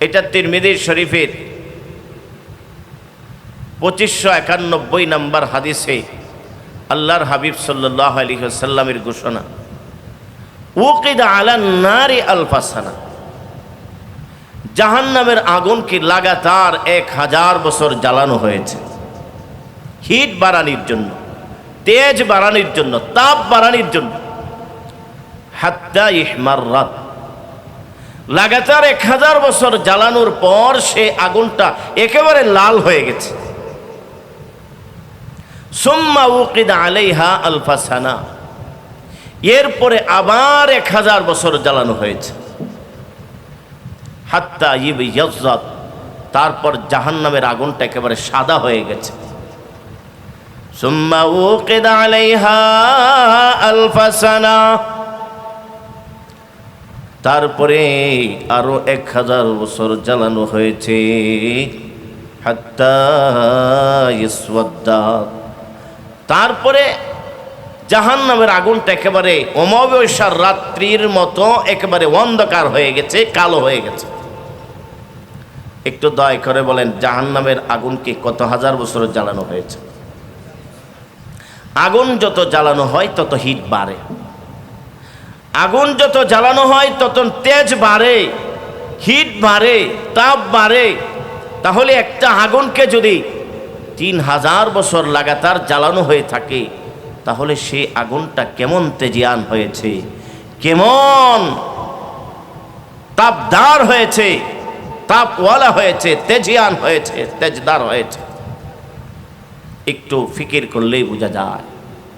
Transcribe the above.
এটা তিরমিজি শরীফের 2591 নম্বর হাদিসে আল্লাহর হাবিব সাল্লাল্লাহু আলাইহি ওয়াসাল্লামের ঘোষণা, উকিদা আলান নারি আলফাসানা, জাহান্নামের আগুনকে লাগাতার 1000 বছর জ্বালানো হয়েছে হিট বাড়ানোর জন্য, তেজ বাড়ানোর জন্য, তাপ বাড়ানোর জন্য। হাত্তা ইহমাররাত, লাগাতার 1000 বছর জ্বালানোর পর সে আগুনটা একেবারে লাল হয়ে গেছে। সুম্মা উকিদা আলাইহা আলফাসানা, এরপরে আবার 1000 বছর জ্বালানো হয়েছে। হাত্তা ইয়াযাত, তারপর জাহান্নামের আগুনটা একেবারে সাদা হয়ে গেছে। সুম্মা উকিদা আলাইহা আলফাসানা, তারপরে আরো 1000 বছর জ্বালানো হয়েছে। হাত্তা ইসওয়াদ্দাত, তারপরে জাহান্নামের আগুনটা একেবারে অমাবস্যার রাত্রির মতো একেবারে অন্ধকার হয়ে গেছে, কালো হয়ে গেছে। একটু দয়া করে বলেন, জাহান্নামের আগুনকে কত হাজার বছর জ্বালানো হয়েছে? আগুন যত জ্বালানো হয় তত হিট বাড়ে, আগুন যত জ্বালানো হয় তত তেজ বাড়ে, হিট বাড়ে, তাপ বাড়ে। তাহলে একটা আগুনকে যদি 3000 বছর লাগাতার জ্বালানো হয়ে থাকে, তাহলে সে আগুনটা কেমন তেজিয়ান হয়েছে, কেমন তাপদার হয়েছে, তাপওয়ালা হয়েছে, তেজিয়ান হয়েছে, তেজদার হয়েছে। একটু ফিকির করলেই বোঝা যায়।